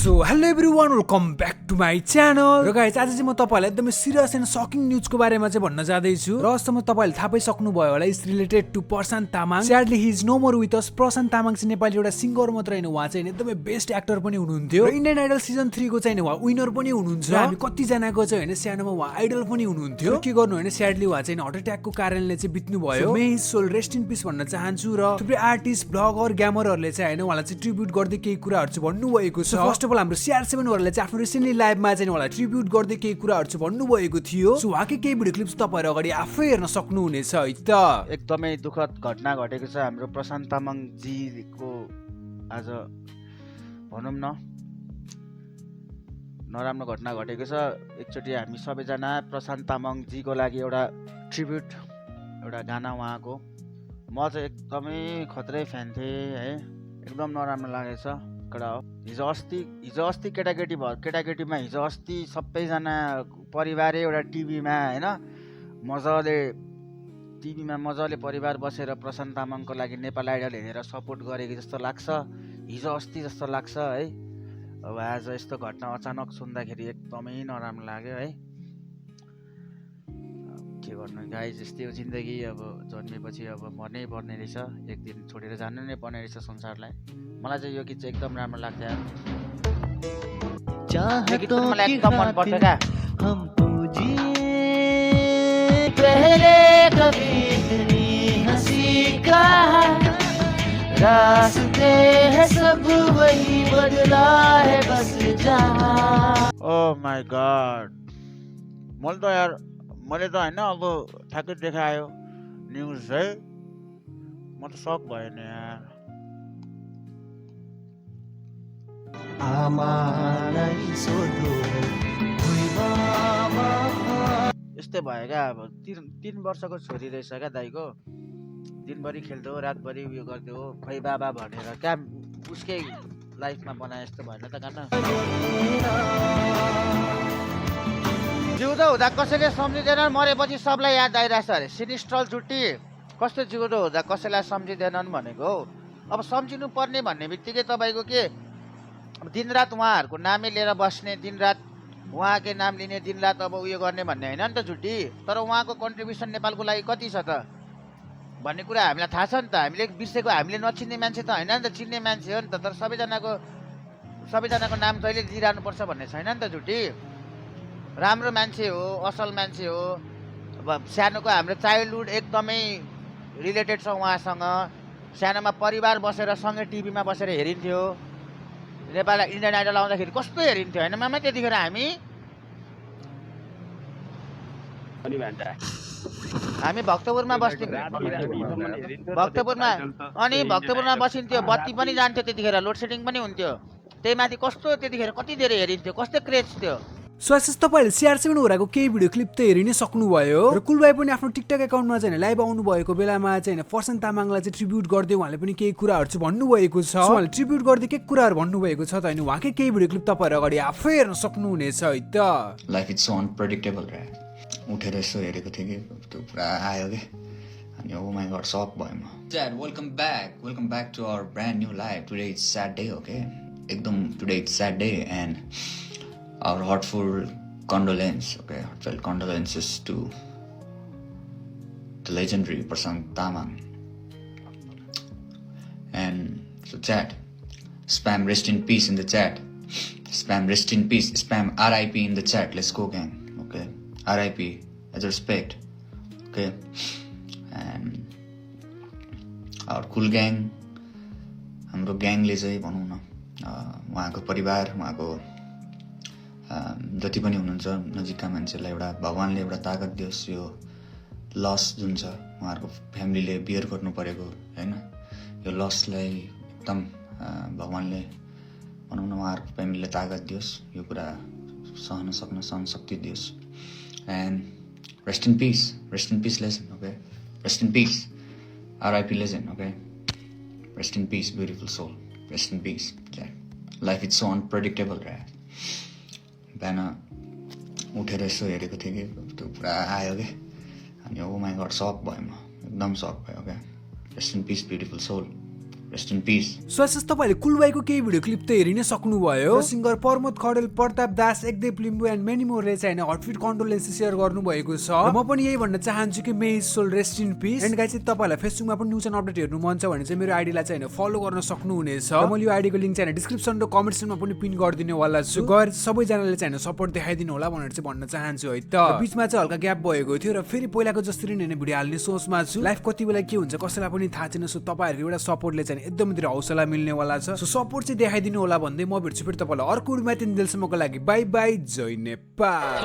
So hello everyone, welcome back to my channel. र guys, आज चाहिँ म तपाईहरुलाई एकदमै सिरियस एन्ड शकिङ न्यूजको बारेमा चाहिँ भन्न जाँदैछु। र अस्तमा तपाईहरुले थाहा पाइसक्नु भयो होला, is related to Prashant Tamang. Sadly he is no more with us. Prashant Tamang चाहिँ नेपाली एउटा सिङ्गर मात्र हैन, उहाँ चाहिँ एकदमै बेस्ट एक्टर पनि हुनुहुन्थ्यो। र इन्डियन आइडल सिजन 3 को चाहिँ उहाँ विनर पनि हुनुहुन्छ। हामी कति जनाको चाहिँ हैन सानोमा उहाँ आइडल पनि हुनुहुन्थ्यो। के गर्नु हैन, स्याडली उहाँ चाहिँ हार्ट अट्याकको कारणले चाहिँ बित्नु भयो। May his soul rest in peace भन्न चाहन्छु। र थुप्रै आर्टिस्ट, ब्लगर, ग्यामरहरुले चाहिँ हैन उहाँलाई चाहिँ ट्रिब्युट गर्दै केही कुराहरु चाहिँ भन्नुभएको छ। फर्स्ट अफ अल हाम्रो CR7 वालाले चाहिँ आफ्नो रिसेन्टली लाइभमा चाहिँ उहाँलाई ट्रिब्युट गर्दै केही कुराहरु चाहिँ भन्नुभएको थियो। सो उहाँकै केही भिडियो क्लिप्स तपाईहरु अगाडि आफै हेर्न सक्नुहुनेछ है त। एकदमै दुःखद घटना घटेको छ हाम्रो प्रशान्त तामाङ जीको। आज भनौँ न नराम्रो घटना घटेको छ। एकचोटि हामी सबैजना प्रशान्त तामाङ जीको लागि एउटा ट्रिब्युट, एउटा गाना उहाँको। म चाहिँ एकदमै खत्रै फ्यान थिएँ है, एकदम नराम्रो लागेको छ कडा हो। हिजो अस्ति केटाकेटीमा हिजो अस्ति सबैजना परिवारै एउटा टिभीमा होइन मजाले परिवार बसेर प्रशान्त तामाङको लागि नेपाल आइडल हेरेर सपोर्ट गरेको जस्तो लाग्छ, हिजो अस्ति जस्तो लाग्छ है। अब आज यस्तो घटना अचानक सुन्दाखेरि एकदमै नराम्रो लाग्यो है। के गर्नु गाइस, यस्तै हो जिन्दगी। अब जन्मेपछि अब मर्नै पर्ने रहेछ, एक दिन छोडेर जानु नै पर्ने रहेछ संसारलाई। मलाई चाहिँ यो गीत चाहिँ एकदम राम्रो लाग्छ यार। यो गीत पनि मलाई एकदम मन पर्छ क्या। हम पहले कभी इतनी हंसी का रास्ते है सब वही बदला है बस जहाँ। ओह माय गॉड, मैले त होइन अब ठ्याक्कै देखायो न्युज है, म त सक भयो नि यार। यस्तै भयो क्या। अब 3 वर्षको छोरी रहेछ क्या दाइको, दिनभरि खेल्थ्यो, रातभरि उयो गर्थ्यो, खै बाबा भनेर क्या। उसकै लाइफमा बनाए जस्तो भएन त गाना। जिउँदो हुँदा कसैले सम्झिँदैनन्, मरेपछि सबलाई याद आइरहेछ अरे। सिनिस्ट्रल जुटी कस्तो जिउँदो हुँदा कसैलाई सम्झिँदैनन् भनेको हो। अब सम्झिनु पर्ने भन्ने बित्तिकै तपाईँको के दिनरात उहाँहरूको नामै लिएर बस्ने, दिनरात उहाँकै नाम लिने, दिनरात अब उयो गर्ने भन्ने होइन नि त जुटी। तर उहाँको कन्ट्रिब्युसन नेपालको लागि कति छ त भन्ने कुरा हामीलाई थाहा छ नि त। हामीले बिर्सेको, हामीले नचिन्ने मान्छे त होइन नि त, चिन्ने मान्छे हो नि त। तर सबैजनाको नाम जहिले लिइरहनुपर्छ भन्ने छैन नि त जुटी। राम्रो मान्छे हो, असल मान्छे हो। अब सानोको हाम्रो चाइल्डहुड एकदमै रिलेटेड छ उहाँसँग। सानोमा परिवार बसेर सँगै टिभीमा बसेर हेरिन्थ्यो। नेपाल इन्डियन आइडल आउँदाखेरि कस्तो हेरिन्थ्यो होइन मामा त्यतिखेर हामी भक्तपुरमा बस्थ्यौँ। भक्तपुरमा बसिन्थ्यो, बत्ती पनि जान्थ्यो त्यतिखेर, लोडसेडिङ पनि हुन्थ्यो। त्यही माथि कस्तो त्यतिखेर कति धेरै हेरिन्थ्यो, कस्तो क्रेज थियो। सो एसएस तपाईहरुले CR7 ओराको केही भिडियो क्लिप त हेरि नै सक्नुभयो। र कुल भाइ पनि आफ्नो टिकटक एकाउन्टमा चाहिँ लाइभ आउनु भएको बेलामा चाहिँ प्रशान्त तामाङलाई चाहिँ ट्रिब्युट गर्दै उहाँले पनि केही कुराहरु चाहिँ भन्नुभएको छ। उहाँले ट्रिब्युट गर्दै के कुराहरु भन्नुभएको छ त हैन, उहाँकै केही भिडियो क्लिप तपाईहरु अगाडि आफै हेर्न सक्नुहुनेछ है त। लाइफ इज सो अनप्रेडिक्टेबल रे। उठेर यसो हेरेको थिएँ कि त्यो पुरा आयो के, अनि ओ माय गॉड सक भयो म। Dad welcome back to our brand new life. Today is Saturday, okay एकदम today is Saturday and our heartfelt condolences to the legendary Prashant Tamang. And so chat, spam rest in peace in the chat, spam rest in peace, spam RIP in the chat. Let's go gang, okay? RIP as a respect, okay? And our cool gang, हाम्रो ग्याङले चाहिँ भनौँ न उहाँको परिवार, उहाँको जति पनि हुनुहुन्छ नजिकका मान्छेलाई एउटा भगवानले एउटा ताकत दियोस्। यो लस जुन छ उहाँहरूको फ्यामिलीले बियर गर्नु परेको होइन, यो लसलाई एकदम भगवानले भनौँ न उहाँहरूको फ्यामिलीले ताकत दियोस्, यो कुरा सहन शक्ति दियोस्। And rest in peace legend, okay rest in peace RIP legend, okay rest in peace beautiful soul, rest in peace. Life is so unpredictable रे। बिहान उठेर यसो हेरेको थिएँ कि त्यो पुरा आयो कि, अनि ओ माय गॉड सक भयो म, एकदम सक भयो क्या। Rest in peace beautiful soul, rest in peace. स्वासिस तपाईँले कुलबाईको केही भिडियो क्लिप त हेरि नै सक्नुभयो। Singer Pramod Khadel, Pratap Das, Ekdev Limbu and many मोरले चाहिँ हार्टफिट कन्डोलेन्स सेयर गर्नुभएको छ। म पनि यही भन्न चाहन्छु कि may his soul rest in peace. And guys, तपाईँलाई फेसबुकमा पनि न्युज एन्ड अपडेट हेर्नु मन छ भने चाहिँ मेरो आइडीलाई चाहिँ फलो गर्न सक्नुहुनेछ। र मैले यो आइडीको लिङ्क चाहिँ डिस्क्रिप्सन र कमेन्ट सेक्सनमा पनि पिन गरिदिने वाला छु। गएर सबैजनाले चाहिँ सपोर्ट देखाइदिनु होला भनेर चाहिँ भन्न चाहन्छु है त। बीचमा चाहिँ हल्का ग्याप भएको थियो र फेरि पहिलाको जसरी नै भिडियो हाल्ने सोचमा छु। लाइफ कति बेला के हुन्छ कसैलाई पनि थाहा छैन। सो तपाईँहरूको एउटा सपोर्टले चाहिँ एकदमै धेरै हौसला मिल्ने वाला छ। सो सपोर्ट चाहिँ देखाइदिनु होला भन्दै म भेट्छु फेरि तपाईँलाई अर्को भिडियोमा। 3 दिनसम्मको लागि बाई बाई, जय नेपाल।